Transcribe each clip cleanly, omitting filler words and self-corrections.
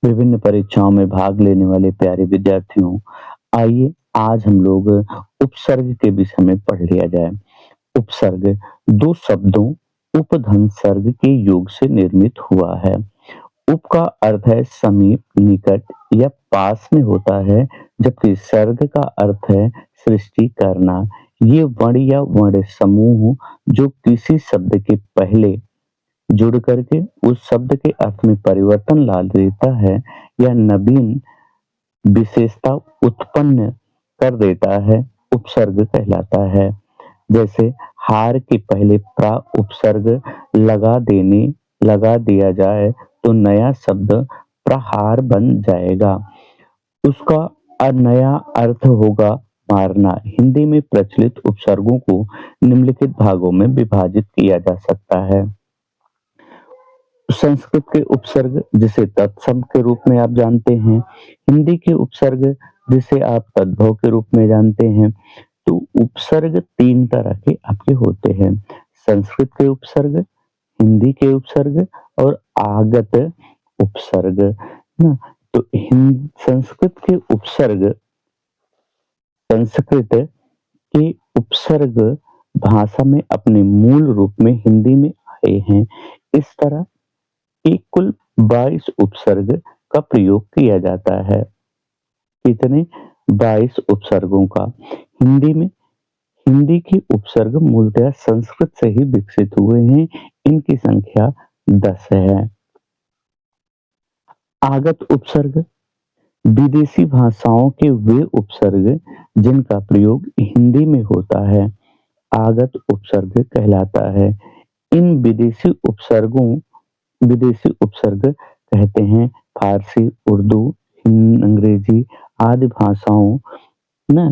विभिन्न परीक्षाओं में भाग लेने वाले प्यारे विद्यार्थियों, आइए आज हम लोग उपसर्ग के विषय में पढ़ लिया जाए। उपसर्ग दो शब्दों उपधन सर्ग के योग से निर्मित हुआ है। उप का अर्थ है समीप, निकट या पास में होता है, जबकि सर्ग का अर्थ है सृष्टि करना। ये वर्ण या वर्ण समूह जो किसी शब्द के पहले जुड़ करके उस शब्द के अर्थ में परिवर्तन ला देता है या नवीन विशेषता उत्पन्न कर देता है, उपसर्ग कहलाता है। जैसे हार के पहले प्रा उपसर्ग लगा दिया जाए तो नया शब्द प्रहार बन जाएगा। उसका नया अर्थ होगा मारना। हिंदी में प्रचलित उपसर्गों को निम्नलिखित भागों में विभाजित किया जा सकता है। संस्कृत के उपसर्ग जिसे तत्सम के रूप में आप जानते हैं, हिंदी के उपसर्ग जिसे आप तद्भव के रूप में जानते हैं। तो उपसर्ग तीन तरह के आपके होते हैं, संस्कृत के उपसर्ग, हिंदी के उपसर्ग और आगत उपसर्ग ना। तो संस्कृत के उपसर्ग भाषा में अपने मूल रूप में हिंदी में आए हैं। इस तरह एक कुल 22 उपसर्ग का प्रयोग किया जाता है। कितने? 22 उपसर्गों का। हिंदी के उपसर्ग मूलतः संस्कृत से ही विकसित हुए हैं। इनकी संख्या 10 है। आगत उपसर्ग विदेशी भाषाओं के वे उपसर्ग जिनका प्रयोग हिंदी में होता है, आगत उपसर्ग कहलाता है। इन विदेशी उपसर्ग कहते हैं फारसी, उर्दू, अंग्रेजी आदि भाषाओं ना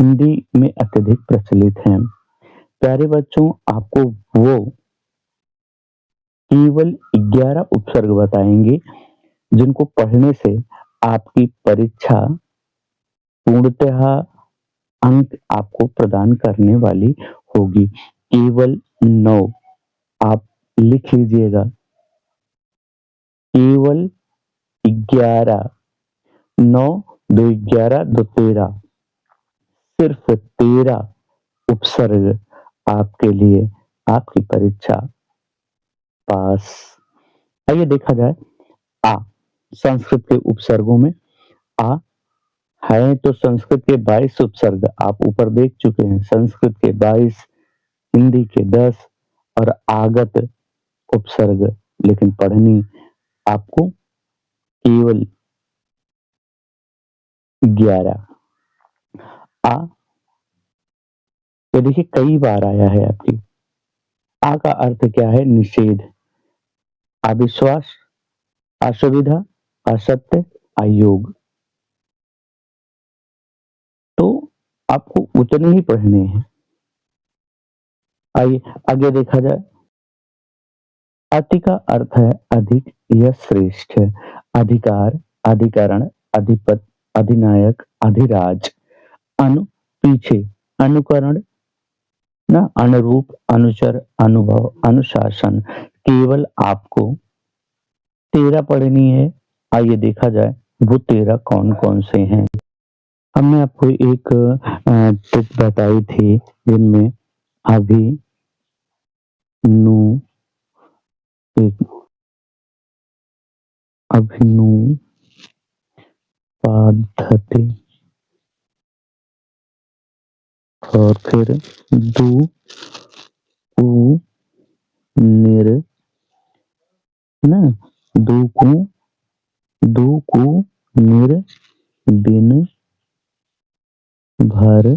हिंदी में अत्यधिक प्रचलित हैं। प्यारे बच्चों, आपको वो केवल 11 उपसर्ग बताएंगे जिनको पढ़ने से आपकी परीक्षा पूर्णतः अंक आपको प्रदान करने वाली होगी। केवल 9 आप लिख लीजिएगा। केवल 11, 9 2 11 2 13, सिर्फ 13 उपसर्ग आपके लिए आपकी परीक्षा पास। आइए देखा जाए आ संस्कृत के उपसर्गों में। आ है तो संस्कृत के 22 उपसर्ग आप ऊपर देख चुके हैं, संस्कृत के 22, हिंदी के 10 और आगत उपसर्ग, लेकिन पढ़नी आपको केवल 11। आ ये देखिए कई बार आया है आपकी। आ का अर्थ क्या है? निषेध, अविश्वास, असुविधा, असत्य, अयोग। तो आपको उतने ही पढ़ने हैं। आइए आगे देखा जाए। अति का अर्थ है अधिक या श्रेष्ठ, अधिकार, अधिकरण, अधिपत, अधिनायक, अधिराज। अनु पीछे, अनुकरण ना, अनुरूप, अनुचर, अनुभव, अनुशासन। केवल आपको 13 पढ़नी है। आइए देखा जाए वो 13 कौन कौन से हैं। हमने आपको एक टिप बताई थी जिनमें अभी, नु, अभिनु, पाद्धति और फिर दु, उ, निर ना, दु कु निर, बिन, भर,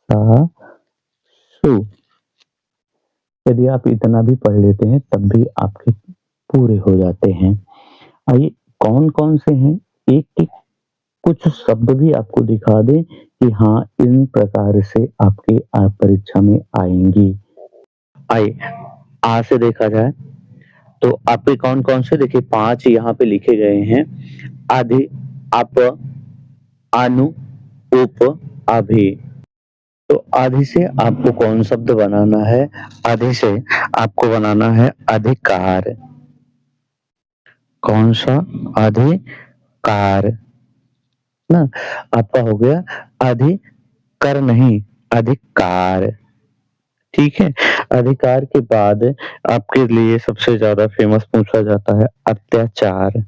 सा, सु। यदि आप इतना भी पढ़ लेते हैं तब भी आपके पूरे हो जाते हैं। आइए कौन कौन से हैं, एक एक कुछ शब्द भी आपको दिखा दें कि हाँ इन प्रकार से आपके परीक्षा में आएंगी। आइए आ से देखा जाए तो आपके कौन कौन से, देखिए 5 यहाँ पे लिखे गए हैं। आधि, अप, अनु, उप, अभि। तो आधि से आपको कौन शब्द बनाना है? आधि से आपको बनाना है अधिकार। कौन-सा? अधिकार, ना? आपका हो गया अधिकर नहीं, अधिकार, ठीक है? अधिकार के बाद आपके लिए सबसे ज़्यादा फ़ेमस पूछा जाता है अत्याचार,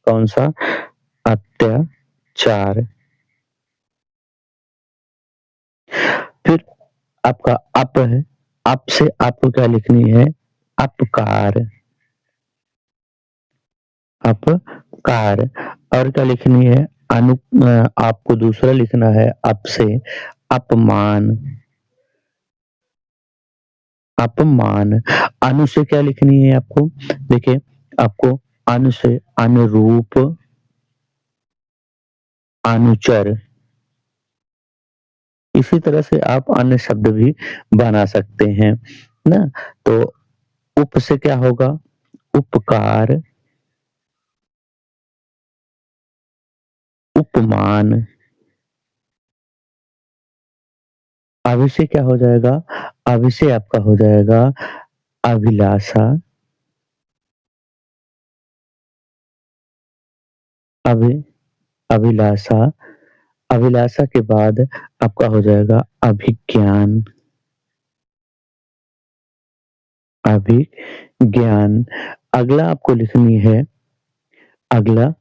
कौन-सा? अत्याचार। फिर आपका अप है, अप से आपको क्या लिखनी है? अपकार, अपकार और क्या लिखनी है? आपको दूसरा लिखना है अप से अपमान, अपमान। अनु से क्या लिखनी है आपको? देखिए, आपको अनु से अनुरूप, अनुचर, इसी तरह से आप अन्य शब्द भी बना सकते हैं, ना? तो उप से क्या होगा? उपकार, उपमान। अभि से क्या हो जाएगा? अभि से आपका हो जाएगा अभिलाषा, अभि अभिलाषा, अभिलाषा के बाद आपका हो जाएगा अभिज्ञान, अभिज्ञान। अगला आपको लिखनी है, अगला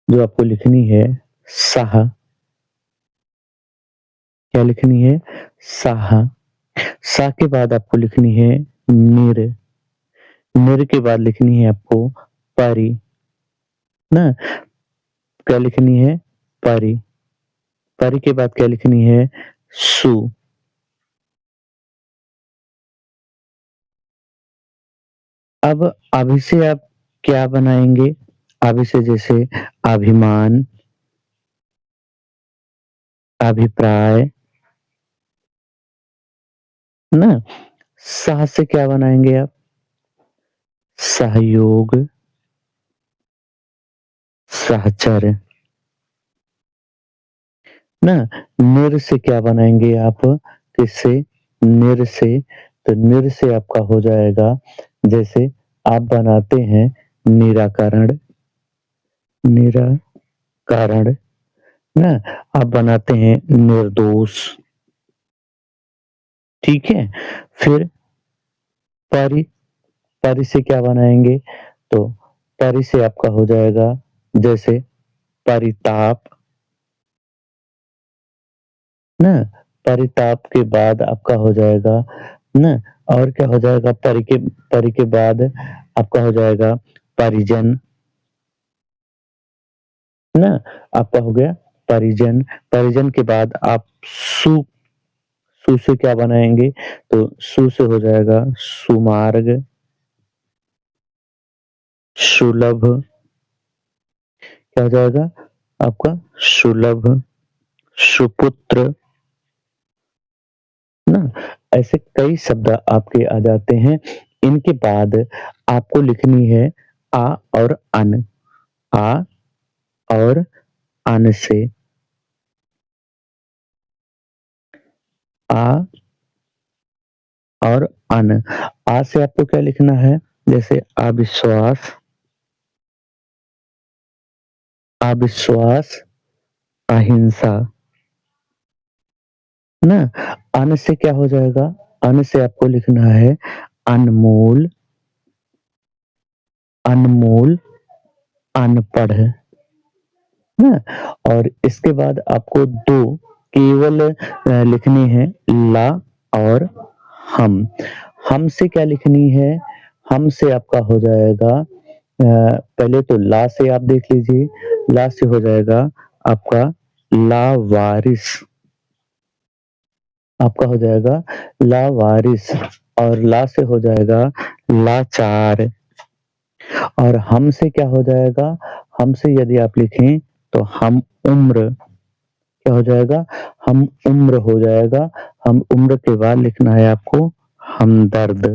जो आपको लिखनी है साह, क्या लिखनी है? साह। सा के बाद आपको लिखनी है निर, निर के बाद लिखनी है आपको परि, ना? क्या लिखनी है? परि, परि के बाद क्या लिखनी है? सु। अब अभि से आप क्या बनाएँगे? अभि से जैसे अभिमान, अभिप्राय, ना? सह से क्या बनाएँगे आप? सहयोग, सहचर, ना? निर से क्या बनाएँगे आप? किससे? निर से, तो निर से आपका हो जाएगा जैसे आप बनाते हैं निराकरण, निराकरण, ना? आप बनाते हैं निर्दोष, ठीक है? फिर परि, परि से क्या बनाएँगे? तो परि से आपका हो जाएगा जैसे परिताप, ना? परिताप के बाद आपका हो जाएगा, ना? और क्या हो जाएगा? परि के बाद आपका हो जाएगा परिजन, ना? आपका हो गया परिजन, परिजन के बाद आप सु, सु से क्या बनाएँगे? तो सु से हो जाएगा सुमार्ग, सुलभ, क्या हो जाएगा? आपका सुलभ, सुपुत्र, ना? ऐसे कई शब्द आपके आ जाते हैं। इनके बाद आपको लिखनी है आ और अन, आ और अन से, आ और अन। आ से आपको क्या लिखना है? जैसे अविश्वास, अविश्वास, अहिंसा, ना? अन से क्या हो जाएगा? अन से आपको लिखना है अनमोल, अनमोल, अनपढ़, ना? और इसके बाद आपको 2 केवल लिखनी है ला और हम। हम से क्या लिखनी है? हम से आपका हो जाएगा पहले तो ला से आप देख लीजिए, ला से हो जाएगा आपका लावारिस, आपका हो जाएगा लावारिस और ला से हो जाएगा लाचार और हम से क्या हो जाएगा? हम से यदि आप लिखें तो हम उम्र, क्या हो जाएगा? हम उम्र हो जाएगा। हम उम्र के बाद लिखना है आपको हमदर्द,